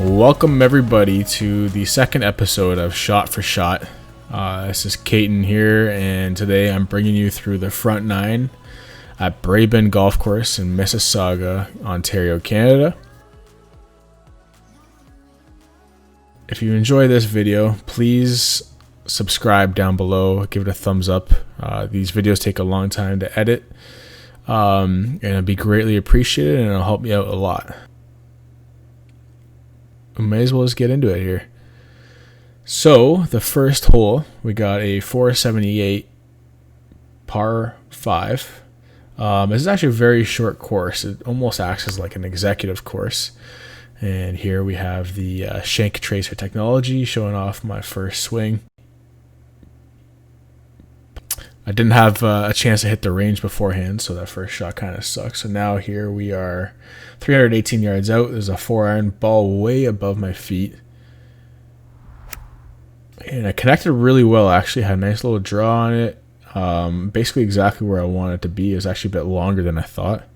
Welcome everybody to the second episode of Shot for Shot. This is Caton here, and today I'm bringing you through the front nine at Braeben Golf Course in Mississauga, Ontario, Canada. If you enjoy this video, please subscribe down below, give it a thumbs up. These videos take a long time to edit, and it'll be greatly appreciated, and it'll help me out a lot. We may as well just get into it here. So the first hole, we got a 478 par 5. This is actually a very short course. It almost acts as like an executive course. And here we have the shank tracer technology showing off my first swing. I didn't have a chance to hit the range beforehand, so that first shot kind of sucked. So now here we are 318 yards out. There's a 4-iron ball way above my feet. And I connected really well, actually. Had a nice little draw on it. Basically exactly where I wanted it to be. It was actually a bit longer than I thought.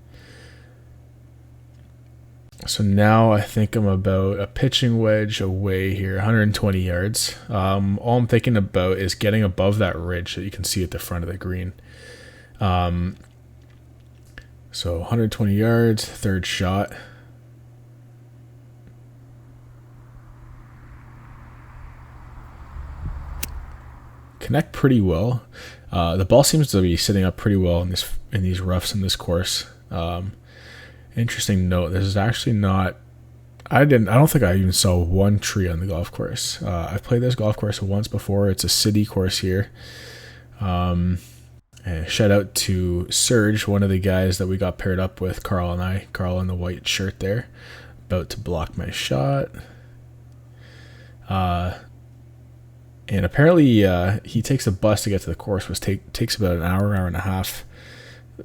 So now I think I'm about a pitching wedge away here, 120 yards. All I'm thinking about is getting above that ridge that you can see at the front of the green. So 120 yards, third shot. Connect pretty well. The ball seems to be sitting up pretty well in these roughs in this course. Interesting note, this is actually not, I don't think I even saw one tree on the golf course. I've played this golf course once before. It's a city course here. And shout out to Serge, one of the guys that we got paired up with, Carl and I. Carl in the white shirt there, about to block my shot. And apparently he takes the bus to get to the course, which takes about an hour and a half.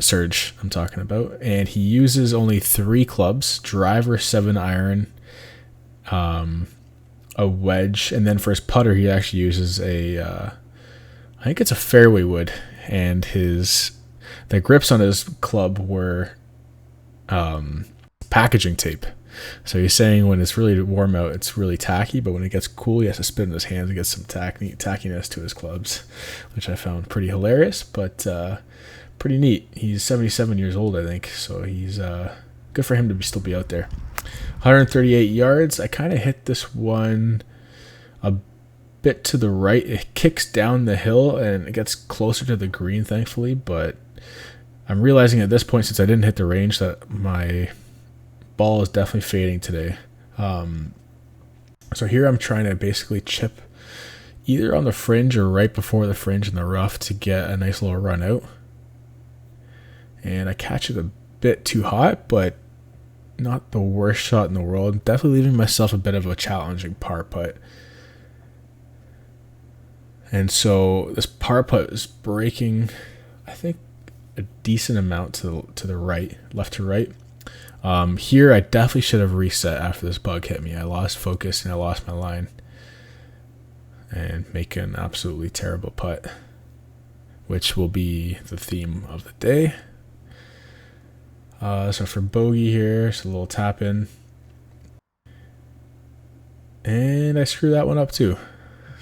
Surge I'm talking about, and he uses only 3 clubs: driver, 7-iron, a wedge, and then for his putter he actually uses I think it's a fairway wood, and the grips on his club were packaging tape. So he's saying when it's really warm out, it's really tacky, but when it gets cool, he has to spit in his hands and get some tackiness to his clubs, which I found pretty hilarious, but pretty neat. He's 77 years old, I think, so he's good for him to still be out there. 138 yards. I kind of hit this one a bit to the right. It kicks down the hill and it gets closer to the green, thankfully, but I'm realizing at this point, since I didn't hit the range, that my ball is definitely fading today. So here I'm trying to basically chip either on the fringe or right before the fringe in the rough to get a nice little run out. And I catch it a bit too hot, but not the worst shot in the world. Definitely leaving myself a bit of a challenging par putt. And so this par putt is breaking, I think, a decent amount to the right, left to right. Here I definitely should have reset after this bug hit me. I lost focus and I lost my line. And make an absolutely terrible putt, which will be the theme of the day. So for bogey here, just a little tap in. And I screw that one up too.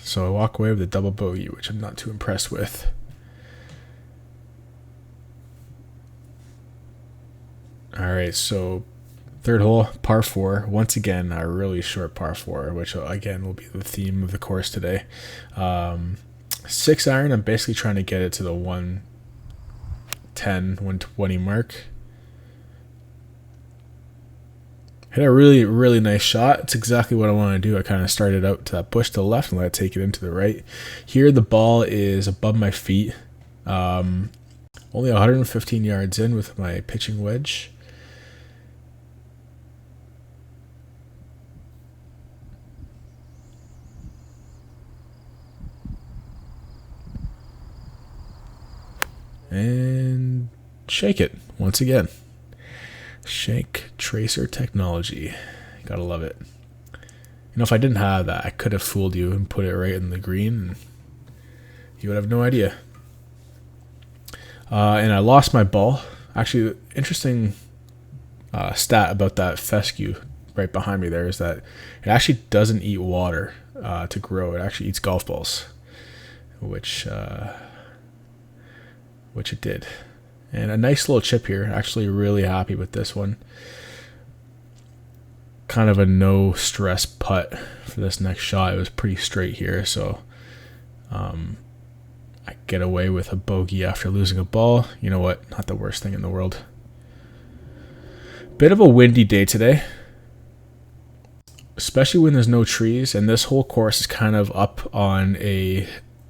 So I walk away with a double bogey, which I'm not too impressed with. Alright, so third hole, par 4. Once again, a really short par 4, which again will be the theme of the course today. 6-iron, I'm basically trying to get it to the 110, 120 mark. Hit a really, really nice shot. It's exactly what I want to do. I kind of started out to that bush to the left and let it take it into the right. Here the ball is above my feet. Only 115 yards in with my pitching wedge. and shake it once again. Shank tracer technology. Gotta love it. You know, if I didn't have that, I could have fooled you and put it right in the green, and you would have no idea. And I lost my ball. Actually, interesting stat about that fescue right behind me there is that it actually doesn't eat water to grow. It actually eats golf balls, which it did. And a nice little chip here. Actually really happy with this one. Kind of a no stress putt for this next shot. It was pretty straight here, so I get away with a bogey after losing a ball. You know what? Not the worst thing in the world. Bit of a windy day today, especially when there's no trees, and this whole course is kind of up on a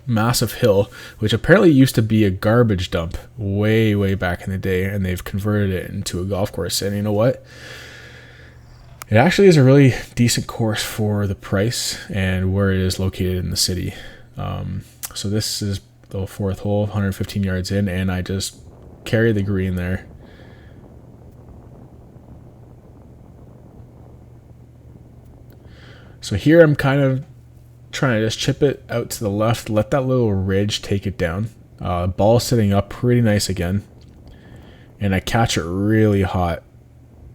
massive hill, which apparently used to be a garbage dump way back in the day, and they've converted it into a golf course. And you know what? It actually is a really decent course for the price and where it is located in the city. So this is the fourth hole, 115 yards in, and I just carry the green there. So here I'm kind of trying to just chip it out to the left, let that little ridge take it down. Ball sitting up pretty nice again, and I catch it really hot.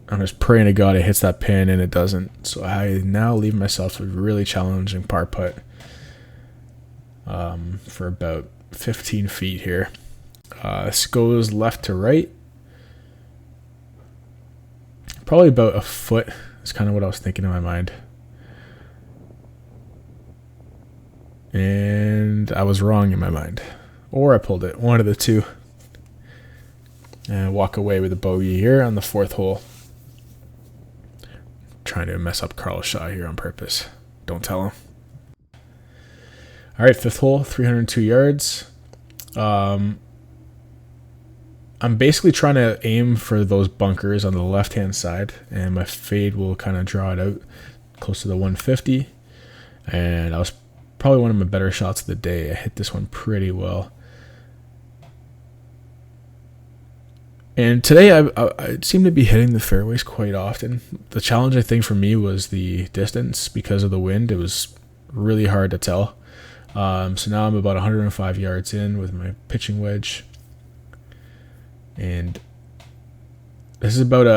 I'm just praying to God it hits that pin, and it doesn't. So I now leave myself a really challenging par putt for about 15 feet here. This goes left to right. Probably about a foot is kind of what I was thinking in my mind. And I was wrong in my mind. Or I pulled it. One of the two. And walk away with a bogey here on the fourth hole. Trying to mess up Carl's shot here on purpose. Don't tell him. Alright, fifth hole, 302 yards. I'm basically trying to aim for those bunkers on the left-hand side, and my fade will kind of draw it out close to the 150. And I was probably one of my better shots of the day. I hit this one pretty well. And today I seem to be hitting the fairways quite often. The challenging thing for me was the distance because of the wind. It was really hard to tell. So now I'm about 105 yards in with my pitching wedge. And this is about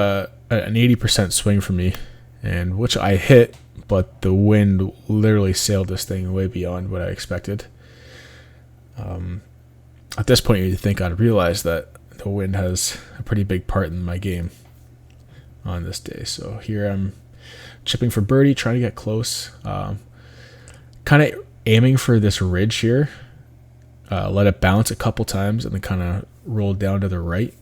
an 80% swing for me, and which I hit, but the wind literally sailed this thing way beyond what I expected. At this point, you'd think I'd realize that the wind has a pretty big part in my game on this day. So here I'm chipping for birdie, trying to get close. Kind of aiming for this ridge here. Let it bounce a couple times and then kind of roll down to the right.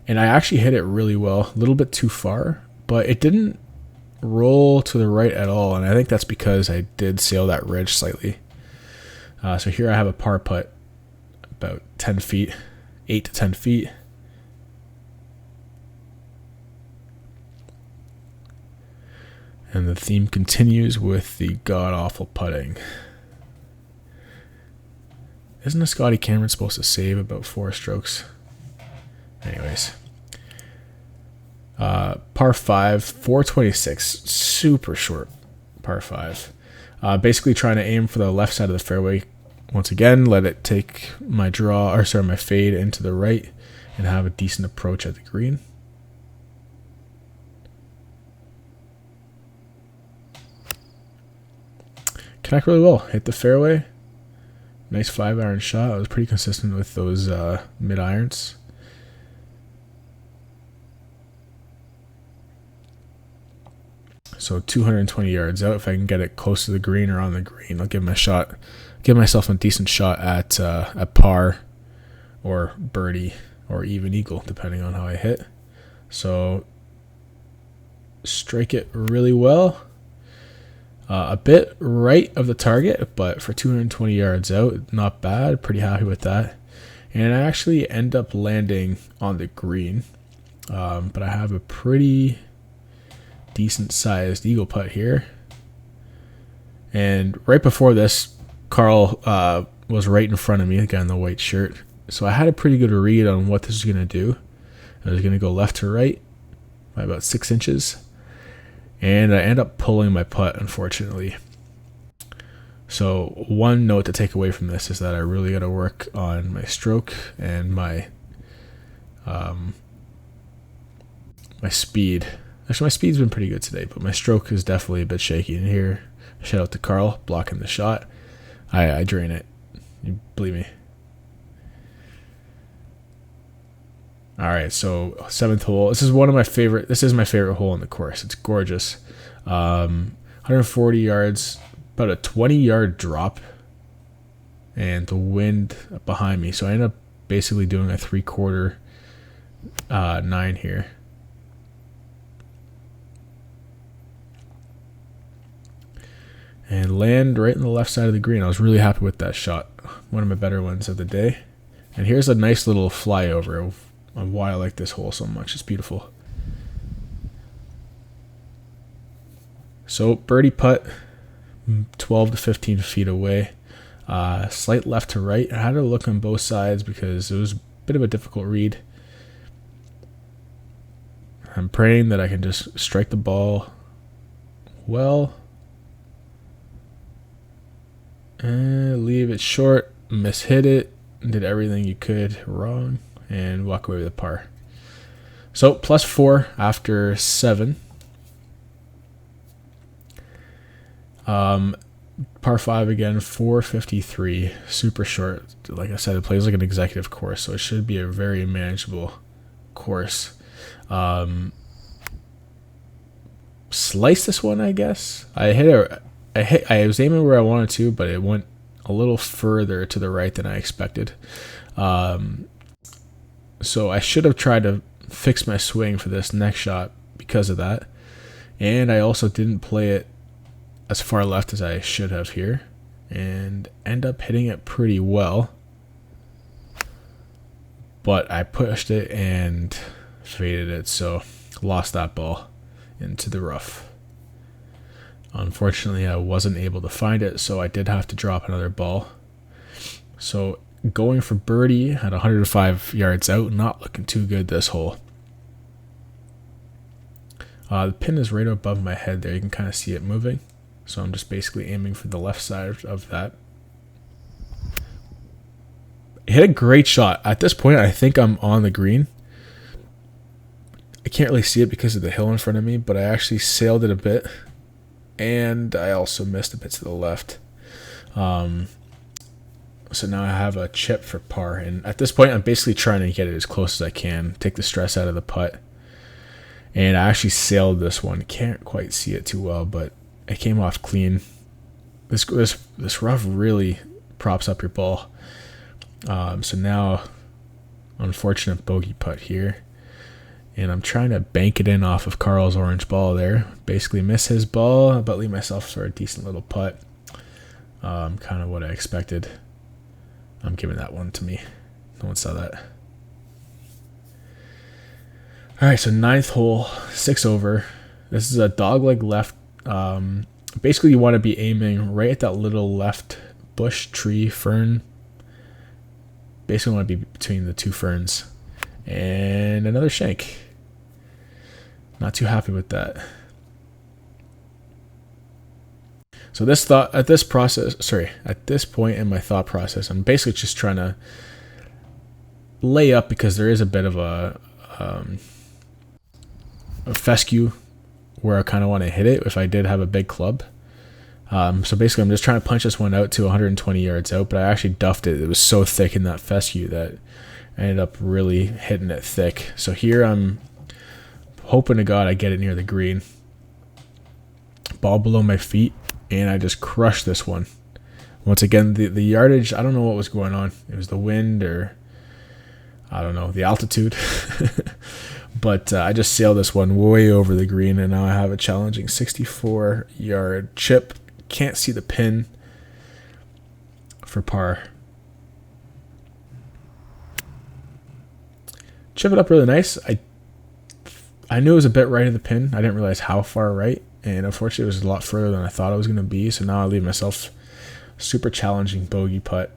And I actually hit it really well, a little bit too far, but it didn't roll to the right at all. And I think that's because I did sail that ridge slightly. So here I have a par putt about 10 feet, 8 to 10 feet. And the theme continues with the god-awful putting. Isn't a Scotty Cameron supposed to save about 4 strokes? Anyways. Par 5, 426. Super short par 5. Basically trying to aim for the left side of the fairway. Once again, let it take my my fade into the right and have a decent approach at the green. Connect really well. Hit the fairway. Nice 5-iron shot. I was pretty consistent with those mid-irons. So 220 yards out. If I can get it close to the green or on the green, I'll give myself a decent shot at par or birdie or even eagle, depending on how I hit. So strike it really well. A bit right of the target, but for 220 yards out, not bad. Pretty happy with that. And I actually end up landing on the green, but I have a pretty decent sized eagle putt here. And right before this, Carl was right in front of me, the guy in the white shirt. So I had a pretty good read on what this was going to do. I was going to go left to right by about 6 inches. And I end up pulling my putt, unfortunately. So one note to take away from this is that I really got to work on my stroke and my my speed. Actually, my speed's been pretty good today, but my stroke is definitely a bit shaky. And here, shout out to Carl, blocking the shot. I drain it. You believe me. All right, so 7th hole. This is one of my favorite. This is my favorite hole on the course. It's gorgeous. 140 yards, about a 20-yard drop, and the wind behind me. So I end up basically doing a 3/4 9 here. And land right in the left side of the green. I was really happy with that shot. One of my better ones of the day. And here's a nice little flyover of why I like this hole so much. It's beautiful. So birdie putt, 12 to 15 feet away. Slight left to right. I had to look on both sides because it was a bit of a difficult read. I'm praying that I can just strike the ball well. And leave it short, mishit it, did everything you could wrong, and walk away with a par. So +4 after 7. Par 5 again, 453, super short. Like I said, it plays like an executive course, so it should be a very manageable course. Slice this one, I guess. I was aiming where I wanted to, but it went a little further to the right than I expected. So I should have tried to fix my swing for this next shot because of that. And I also didn't play it as far left as I should have here, and end up hitting it pretty well. But I pushed it and faded it, so lost that ball into the rough. Unfortunately, I wasn't able to find it, so I did have to drop another ball. So going for birdie at 105 yards out, not looking too good this hole. The pin is right above my head there. You can kind of see it moving. So I'm just basically aiming for the left side of that. Hit a great shot. At this point, I think I'm on the green. I can't really see it because of the hill in front of me, but I actually sailed it a bit. And I also missed a bit to the left. So now I have a chip for par. And at this point, I'm basically trying to get it as close as I can. Take the stress out of the putt. And I actually sailed this one. Can't quite see it too well, but it came off clean. This rough really props up your ball. So now, unfortunate bogey putt here. And I'm trying to bank it in off of Carl's orange ball there. Basically miss his ball, but leave myself for a decent little putt. Kind of what I expected. I'm giving that one to me. No one saw that. Alright, so 9th hole, 6 over. This is a dogleg left. Basically, you want to be aiming right at that little left bush, tree, fern. Basically, want to be between the two ferns. And another shank. Not too happy with that. So at this point in my thought process, I'm basically just trying to lay up because there is a bit of a fescue where I kind of want to hit it if I did have a big club. So basically, I'm just trying to punch this one out to 120 yards out, but I actually duffed it. It was so thick in that fescue that I ended up really hitting it thick. So here I'm hoping to God I get it near the green. Ball below my feet, and I just crushed this one. Once again, the yardage, I don't know what was going on. It was the wind or, I don't know, the altitude. But I just sailed this one way over the green, and now I have a challenging 64-yard chip. Can't see the pin for par. Chip it up really nice. I knew it was a bit right of the pin. I didn't realize how far right, and unfortunately it was a lot further than I thought it was going to be, so now I leave myself super challenging bogey putt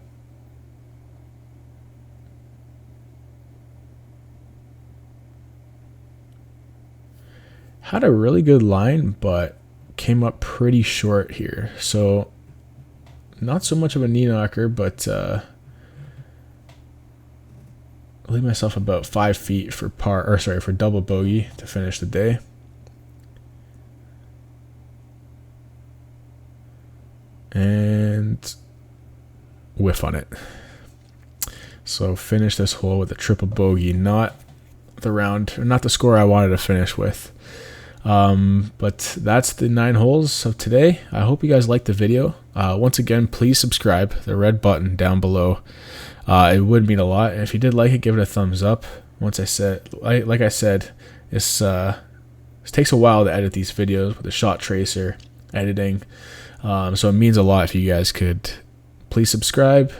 Had a really good line, but came up pretty short here. So not so much of a knee knocker, but I leave myself about 5 feet for for double bogey to finish the day. And whiff on it. So finish this hole with a triple bogey, not the score I wanted to finish with. But that's the 9 holes of today. I hope you guys liked the video. Once again, please subscribe, the red button down below. It would mean a lot. And if you did like it, give it a thumbs up. Like I said, this takes a while to edit these videos with the shot tracer editing. So it means a lot if you guys could please subscribe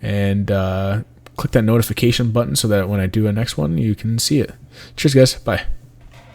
and click that notification button so that when I do a next one, you can see it. Cheers, guys. Bye.